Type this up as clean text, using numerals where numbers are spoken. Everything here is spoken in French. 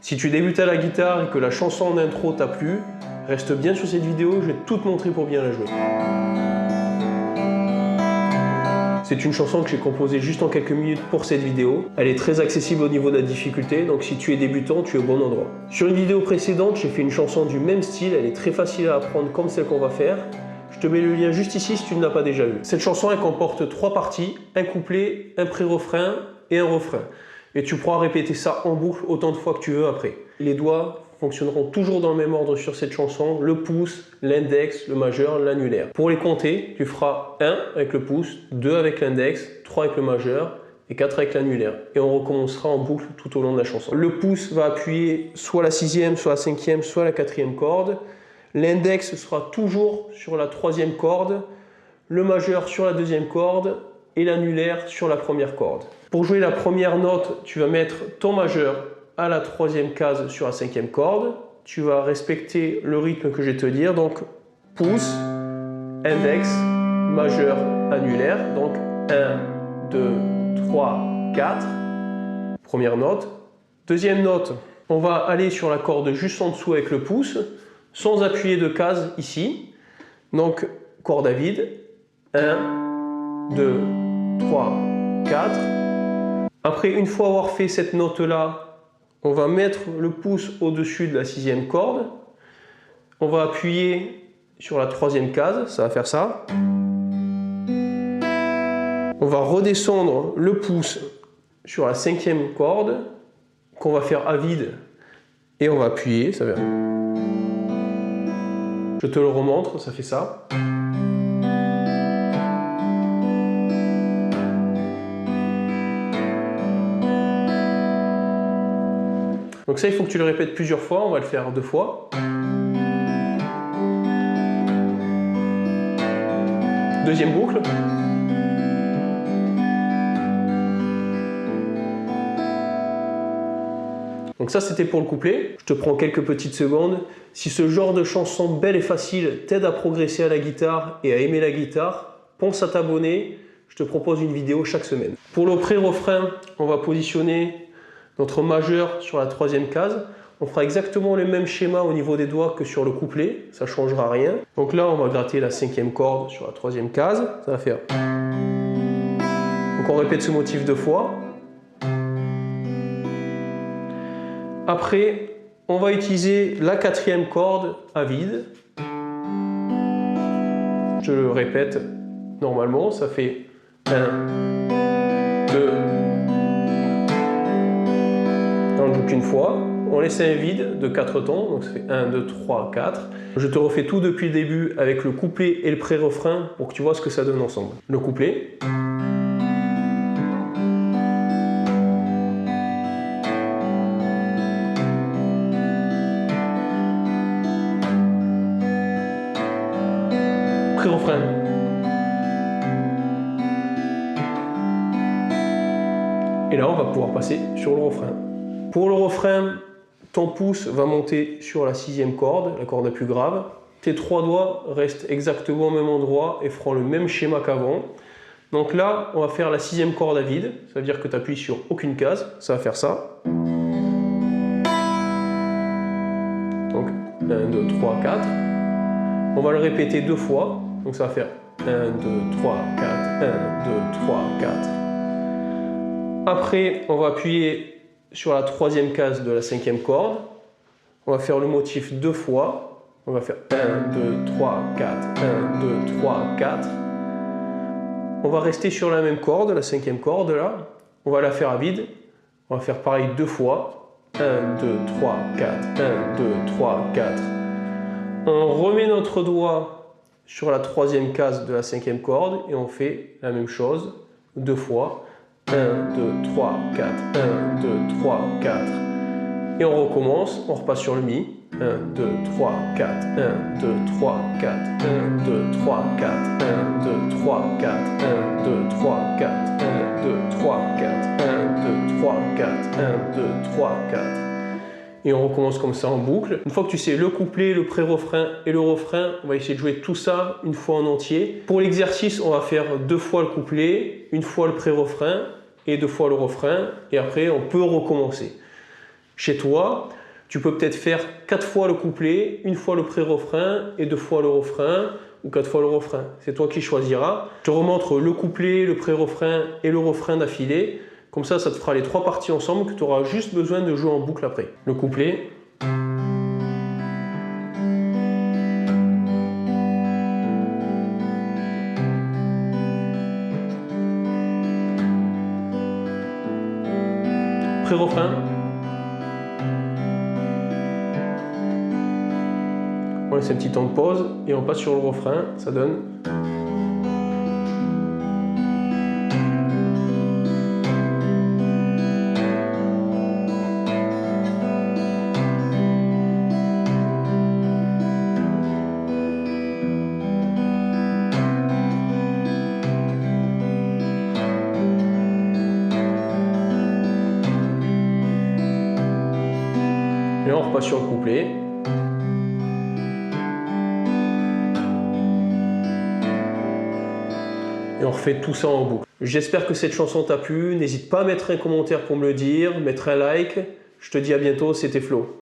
Si tu débutes à la guitare et que la chanson en intro t'a plu, reste bien sur cette vidéo, je vais tout te montrer pour bien la jouer. C'est une chanson que j'ai composée juste en quelques minutes pour cette vidéo. Elle est très accessible au niveau de la difficulté, donc si tu es débutant, tu es au bon endroit. Sur une vidéo précédente, j'ai fait une chanson du même style, elle est très facile à apprendre comme celle qu'on va faire. Je te mets le lien juste ici si tu ne l'as pas déjà vu. Cette chanson, elle comporte 3 parties, un couplet, un pré-refrain et un refrain. Et tu pourras répéter ça en boucle autant de fois que tu veux après. Les doigts fonctionneront toujours dans le même ordre sur cette chanson, le pouce, l'index, le majeur, l'annulaire. Pour les compter, tu feras 1 avec le pouce, 2 avec l'index, 3 avec le majeur et 4 avec l'annulaire. Et on recommencera en boucle tout au long de la chanson. Le pouce va appuyer soit la 6e, soit la 5e, soit la 4e corde. L'index sera toujours sur la 3e corde, le majeur sur la 2e corde et l'annulaire sur la 1re corde. Pour jouer la première note, tu vas mettre ton majeur à la 3e case sur la 5e corde. Tu vas respecter le rythme que je vais te dire, donc pouce, index, majeur, annulaire, donc 1, 2, 3, 4, première note. Deuxième note, on va aller sur la corde juste en dessous avec le pouce, sans appuyer de case ici, donc corde à vide, 1, 2, 3, 4. Après, une fois avoir fait cette note-là, on va mettre le pouce au-dessus de la 6e corde. On va appuyer sur la 3e case, ça va faire ça. On va redescendre le pouce sur la 5e corde, qu'on va faire à vide. Et on va appuyer, ça va. Je te le remontre, ça fait ça. Donc ça, il faut que tu le répètes plusieurs fois, on va le faire 2 fois. Deuxième boucle. Donc ça, c'était pour le couplet. Je te prends quelques petites secondes. Si ce genre de chanson belle et facile t'aide à progresser à la guitare et à aimer la guitare, pense à t'abonner. Je te propose une vidéo chaque semaine. Pour le pré-refrain, on va positionner notre majeur sur la 3e case. On fera exactement le même schéma au niveau des doigts que sur le couplet, ça ne changera rien. Donc là, on va gratter la 5e corde sur la 3e case, ça va faire. Donc on répète ce motif 2 fois. Après, on va utiliser la 4e corde à vide. Je le répète normalement, ça fait 1, 2, on joue qu'une fois, on laisse un vide de 4 tons, donc ça fait 1, 2, 3, 4. Je te refais tout depuis le début avec le couplet et le pré-refrain pour que tu vois ce que ça donne ensemble. Le couplet. Pré-refrain. Et là, on va pouvoir passer sur le refrain. Pour le refrain, ton pouce va monter sur la 6e corde, la corde la plus grave. Tes 3 doigts restent exactement au même endroit et feront le même schéma qu'avant. Donc là, on va faire la 6e corde à vide. Ça veut dire que tu appuies sur aucune case. Ça va faire ça. Donc 1, 2, 3, 4. On va le répéter 2 fois. Donc ça va faire 1, 2, 3, 4, 1, 2, 3, 4. Après, on va appuyer sur la 3e case de la 5e corde. On va faire le motif 2 fois. On va faire 1, 2, 3, 4, 1, 2, 3, 4. On va rester sur la même corde, la 5e corde là. On va la faire à vide. On va faire pareil 2 fois. 1, 2, 3, 4, 1, 2, 3, 4. On remet notre doigt sur la 3e case de la 5e corde et on fait la même chose 2 fois. 1, 2, 3, 4, 1, 2, 3, 4. Et on recommence, on repasse sur le Mi. 1, 2, 3, 4, 1, 2, 3, 4, 1, 2, 3, 4, 1, 2, 3, 4, 1, 2, 3, 4, 1, 2, 3, 4, 1, 2, 3, 4, 1, 2, 3, 4. Et on recommence comme ça en boucle. Une fois que tu sais le couplet, le pré-refrain et le refrain, on va essayer de jouer tout ça une fois en entier. Pour l'exercice, on va faire 2 fois le couplet, 1 fois le pré-refrain et 2 fois le refrain. Et après, on peut recommencer. Chez toi, Tu peux peut-être faire 4 fois le couplet, une fois le pré-refrain et 2 fois le refrain, ou 4 fois le refrain. C'est toi qui choisiras. Je te remontre le couplet, le pré-refrain et le refrain d'affilée. Comme ça te fera les 3 parties ensemble que tu auras juste besoin de jouer en boucle après. Le couplet. Pré-refrain. On laisse un petit temps de pause et on passe sur le refrain, ça donne. Et là on repasse sur le couplet. Et on refait tout ça en boucle. J'espère que cette chanson t'a plu. N'hésite pas à mettre un commentaire pour me le dire, mettre un like. Je te dis à bientôt, c'était Flo.